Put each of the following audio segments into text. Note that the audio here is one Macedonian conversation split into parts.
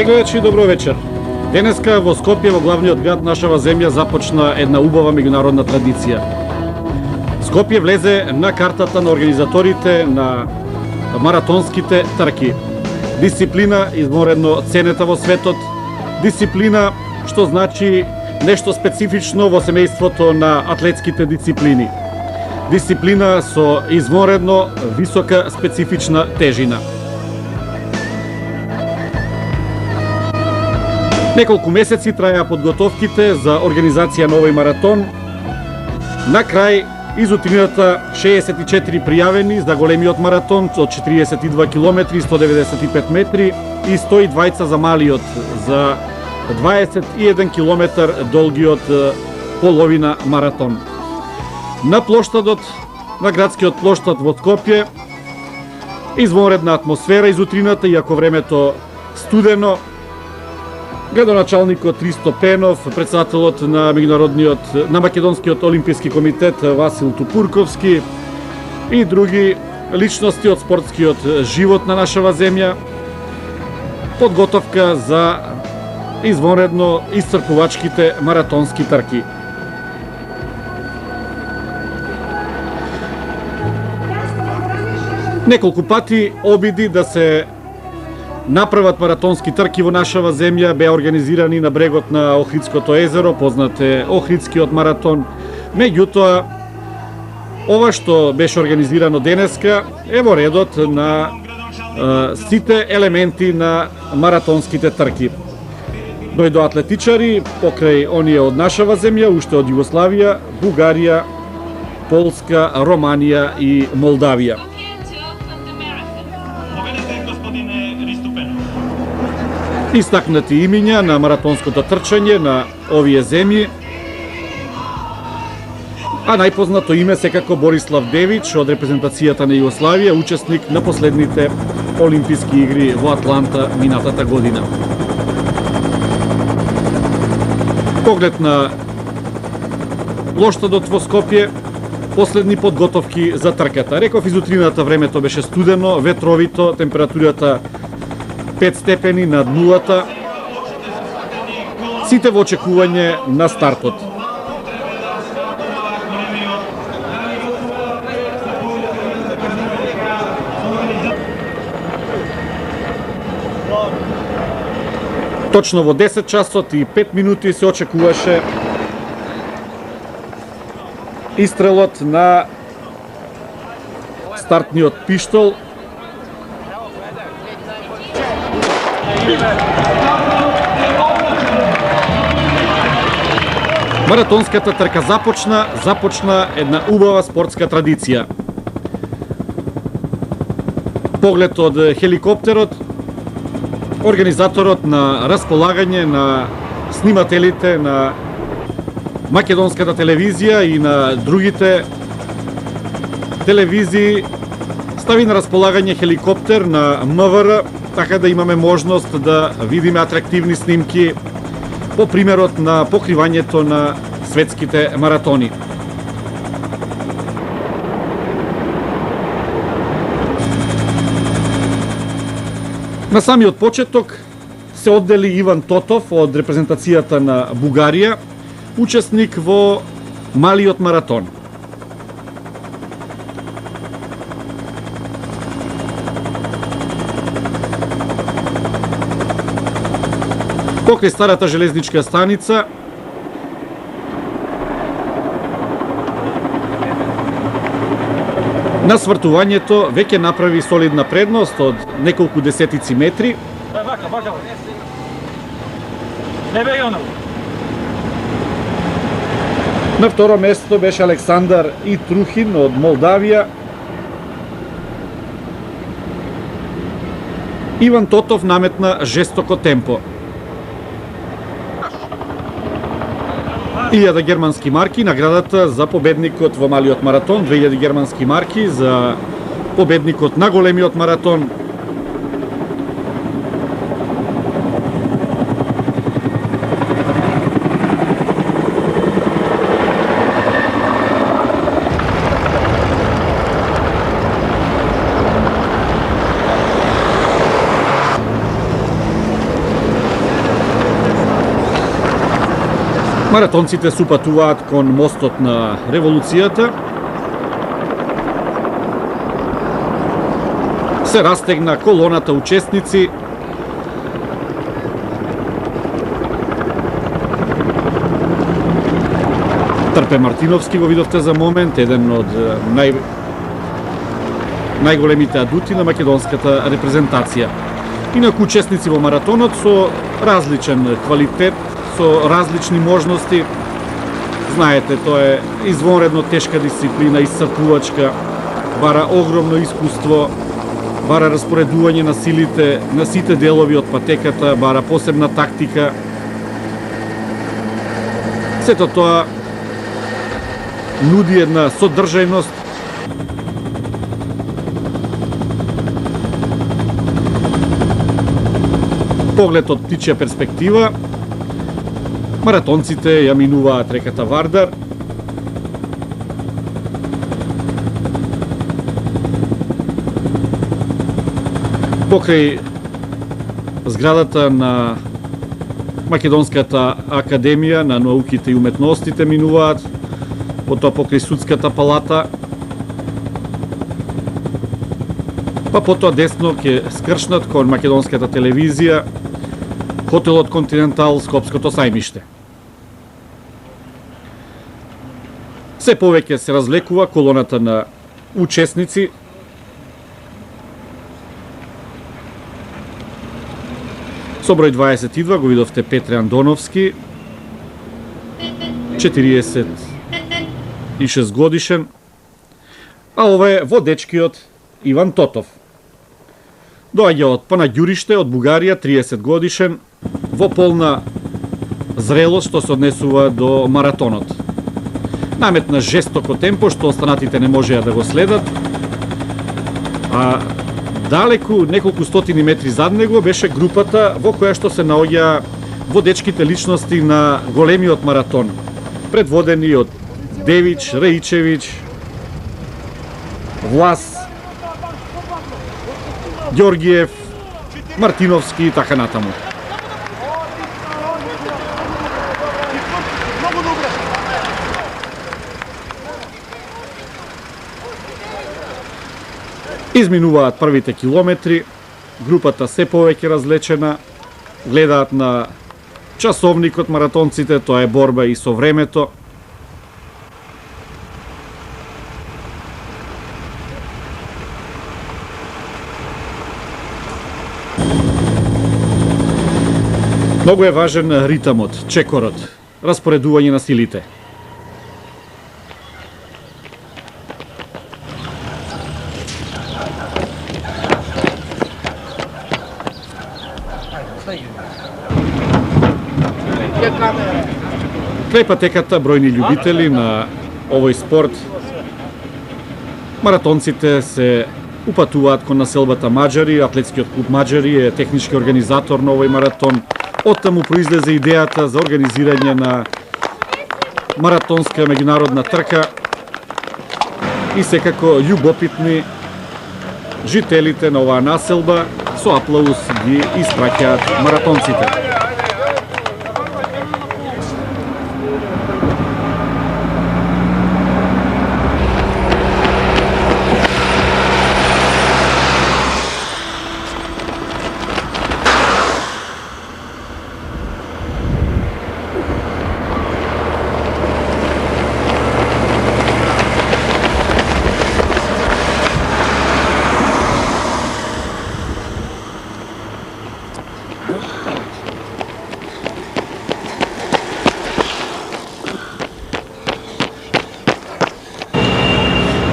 Гледачи, добро вечер. Денеска во Скопје, во главниот град нашава земја, започна една убава меѓународна традиција. Скопје влезе на картата на организаторите на маратонските трки. Дисциплина изморедно ценета во светот, дисциплина што значи нешто специфично во семејството на атлетските дисциплини. Дисциплина со изморедно висока специфична тежина. Неколку месеци траја подготовките за организација на овој маратон. На крај, из утрината 64 пријавени за големиот маратон од 42 км, 195 метри и 120 за малиот, за 21 км долгиот половина маратон. На плоштадот, на градскиот плоштад во Скопје, извонредна атмосфера из утрината, иако времето студено. Градоначалникот Ристо Пенов, председателот на на Македонскиот олимписки комитет Васил Тупурковски и други личности од спортскиот живот на нашава земја, подготовка за извонредно исцрпувачките маратонски трки. Неколку пати обиди да се направат маратонски трки во нашава земја беа организирани на брегот на Охридското езеро, познат е Охридскиот маратон. Меѓутоа, ова што беше организирано денеска е во редот на сите елементи на маратонските трки. Дојдо атлетичари покрај оние од нашава земја, уште од Југославија, Бугарија, Полска, Романија и Молдавија. Истакнати имиња на маратонското трчање на овие земји, а најпознато име секако Борислав Девич од репрезентацијата на Југославија, учесник на последните Олимписки игри во Атланта минатата година. Поглед на плоштадот во Скопје, последни подготовки за трката. Реков, из утрината времето беше студено, ветровито, температурата 5 степени над нулата. Сите во очекување на стартот. Точно во 10 часот и 5 минути се очекуваше истрелот на стартниот пиштол. Маратонската трка започна една убава спортска традиција. Поглед од хеликоптерот, организаторот на располагање на снимателите на македонската телевизија и на другите телевизии стави на располагање хеликоптер на МВР, така да имаме можност да видиме атрактивни снимки по примерот на покривањето на светските маратони. На самиот почеток се оддели Иван Тотов од репрезентацијата на Бугарија, учесник во малиот маратон. Покрај старата железничка станица на свртувањето веќе направи солидна предност од неколку десетици метри. На второ место беше Александар Итрухин од Молдавија. Иван Тотов наметна жестоко темпо. 1000 германски марки, наградата за победникот во малиот маратон, 2000 германски марки за победникот на големиот маратон. Маратонците се упатуваат кон мостот на Револуцијата. Се растегна колоната учесници. Трпе Мартиновски го видовте за момент, еден од најголемите адути на македонската репрезентација. Инаку учесници во маратонот со различен квалитет, со различни можности. Знаете, тоа е извонредно тешка дисциплина, исцрпувачка, бара огромно искуство, бара распоредување на силите на сите делови од патеката, бара посебна тактика. Сето тоа нуди една содржајност. Поглед од птичја перспектива, маратонците ја минуваат реката Вардар. Покрај зградата на Македонската академија на науките и уметностите минуваат, потоа покрај судската палата, па потоа десно ќе скршнат кон македонската телевизија, хотелот Континентал, Скопското сајмиште. Се повеќе се разлекува колоната на учесници. Со број 22 го видовте Петре Андоновски, 46 годишен, а ова е водечкиот Иван Тотов. Доаѓа од Панаѓуриште, од Бугарија, 30 годишен, во полна зрелост што се однесува до маратонот. Наметна жестоко темпо што останатите не можеа да го следат, а далеку неколку стотини метри зад него беше групата во која што се наоѓа водечките личности на големиот маратон, предводени од Девич, Раичевич, Влас, Ѓоргиев, Мартиновски и така натаму. Изминуваат првите километри, групата се повеќе разлечена, гледаат на часовникот маратонците, тоа е борба и со времето. Многу е важен ритамот, чекорот, распоредување на силите. Крај патеката бројни љубители на овој спорт, маратонците се упатуваат кон населбата Маџари. Атлетскиот клуб Маџари е технички организатор на овој маратон. Оттаму произлезе идејата за организирање на маратонска меѓународна трка и секако љубопитни жителите на оваа населба со аплауз ги испраќаат маратонците.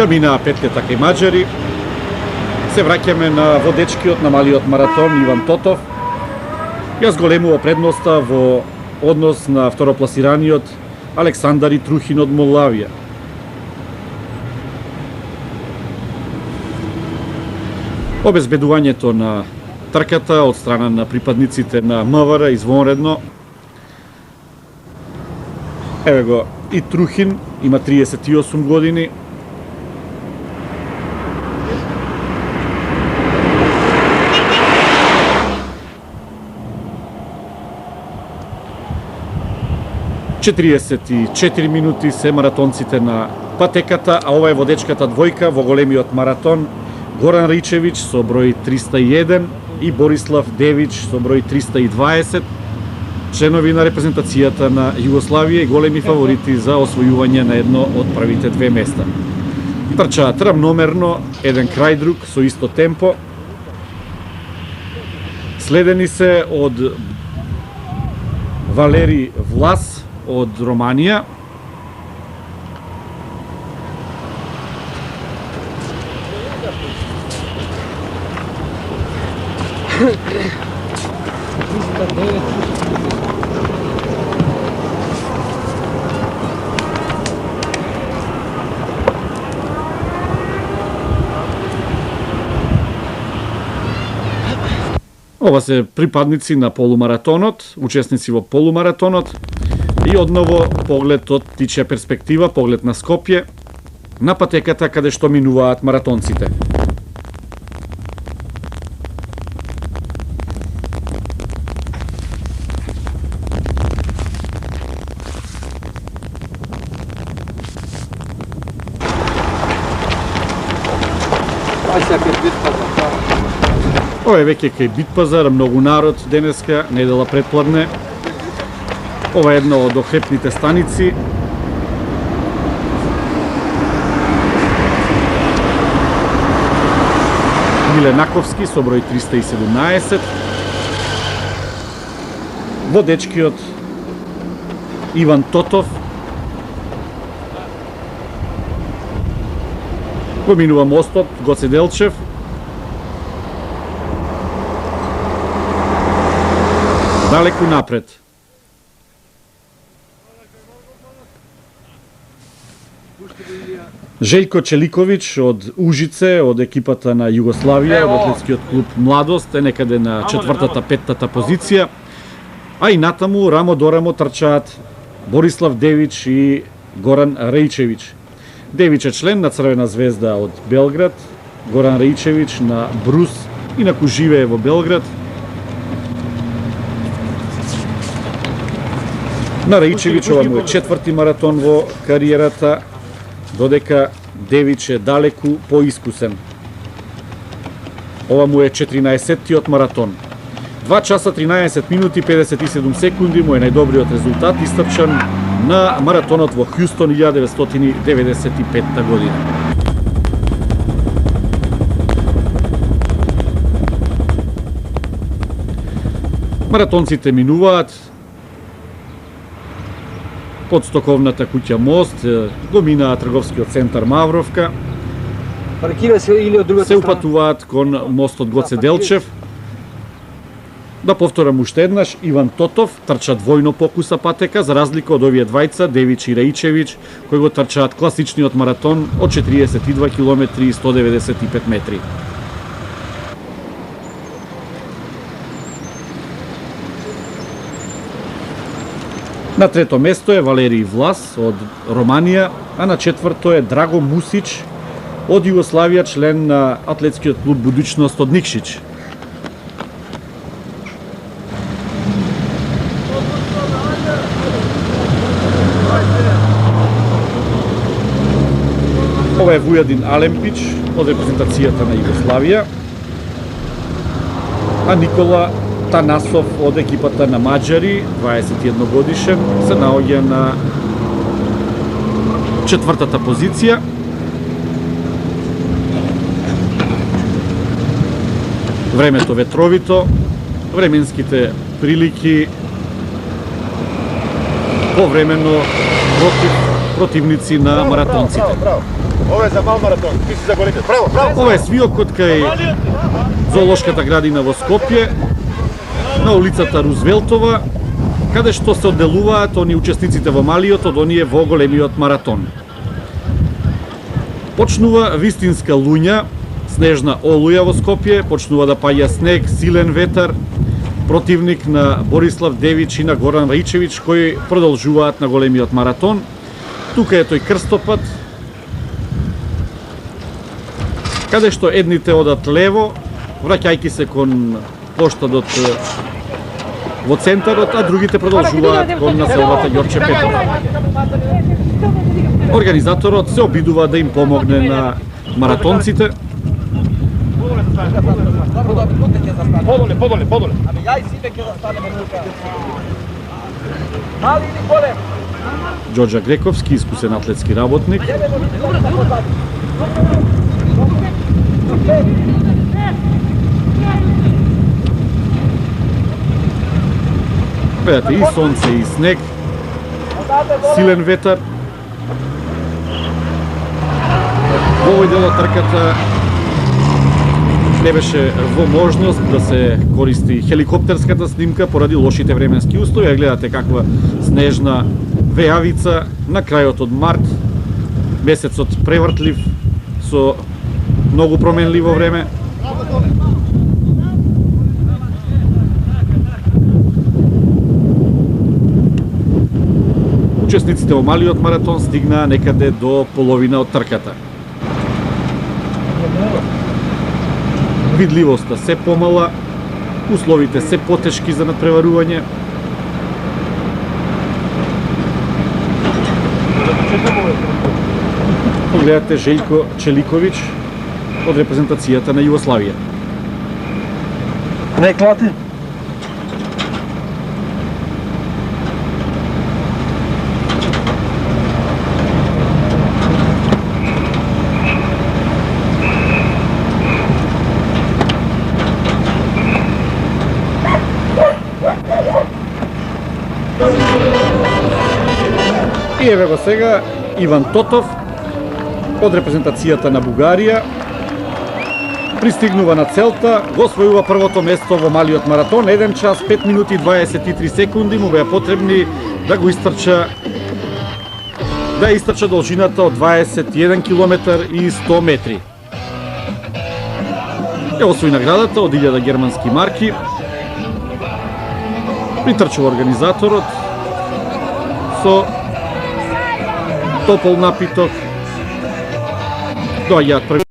Ја минаа петката кај Маđари. Се враќаме на водечкиот, на малиот маратон Иван Тотов. Ја зголемува предноста во однос на второпласираниот Александар Трухин од Молдавија. Обезбедувањето на трката од страна на припадниците на МВР извонредно. Еве го и Трухин, има 38 години. 44 минути се маратонците на патеката, а ова е водечката двојка во големиот маратон. Горан Раичевиќ со број 301 и Борислав Девич со број 320, членови на репрезентацијата на Југославија и големи фаворити за освојување на едно од првите две места. Трчаат рамномерно, еден крај друг со исто темпо. Следени се од Валери Влас од Романија, ова се припадници на полумаратонот, учесници во полумаратонот и одново поглед од птичја перспектива, поглед на Скопје, на патеката каде што минуваат маратонците. Ова е веќе кај Битпазар, многу народ денеска, недела предпладне. Ова е една од охрепните станици. Миле Наковски со број 317. Водечкиот Иван Тотов. Поминува мостот Гоце Делчев. Далеку напред. Желјко Челиковиќ од Ужице, од екипата на Југославија, од атлетскиот клуб Младост, е некаде на 4-та-5-та позиција. А и натаму, рамо до рамо, трчаат Борислав Девич и Горан Раичевиќ. Девич е член на Црвена звезда од Белград, Горан Раичевиќ на Брус, инаку живее во Белград. На Раичевиќ ова му е 4-ти маратон во кариерата, додека Девич е далеку поискусен. Ова му е 14-тиот маратон. 2 часа 13 минути 57 секунди му е најдобриот резултат истрчан на маратонот во Хјустон 1995 година. Маратонците минуваат под стоковната куќа Мост, го минаа трговскиот центар Мавровка, се упатуваат кон мостот Гоце Делчев. Да повторам уште еднаш, Иван Тотов трча двојно покуса патека, за разлика од овие двајца, Девич и Раичевиќ, кои го трчаат класичниот маратон од 42 км и 195 метри. На трето место е Валерий Влас од Романија, а на четврто е Драго Мусич од Југославија, член на атлетскиот клуб Будуćност од Никшиć. Ова е Вујадин Алемпич од репрезентацијата на Југославија, а Никола Танасов од екипата на Маđари, 21 годишен, се наоѓа на четвртата позиција. Времето ветровито, временските прилики повремено противници на маратонците. Ова е за мал маратон, ти си за голите. Браво, браво! Ова е свиокот кај Зоолошката градина во Скопје, на улицата Рузвелтова, каде што се одделуваат они учесниците во малиот од оние во големиот маратон. Почнува вистинска луња, снежна олуја во Скопје, почнува да паѓа снег, силен ветар, противник на Борислав Девич и на Горан Раичевиќ, кои продолжуваат на големиот маратон. Тука е тој крстопат, каде што едните одат лево, враќајќи се кон поштадот во центарот, а другите продолжуваат кон населбата Ѓорче Петов. Организаторот се обидува да им помогне на маратонците. Подоле. Абе, ја и сите ќе застанеме тука. Мали или голем? Ѓорѓа Грековски, искусен атлетски работник. Видете, и сонце, и снег, силен ветар. Во овој дел од трката не беше во можност да се користи хеликоптерската снимка поради лошите временски услови. Ја гледате каква снежна вејавица на крајот од март, месецот превртлив со многу променливо време. Учесниците во малиот маратон стигнаа некаде до половина од трката. Видливоста се помала, условите се потешки за надпреварување. Погледате Желјко Челиковиќ од репрезентацијата на Југославија. Не клати? И еве го сега Иван Тотов од репрезентацијата на Бугарија пристигнува на целта, го освојува првото место во малиот маратон, 1 час 5 минути 23 секунди, му беа потребни да го истрча должината од 21 км и 100 метри. Ја освои наградата од 1000 германски марки. Притрчува организаторот со топол напиток. Доаѓаат први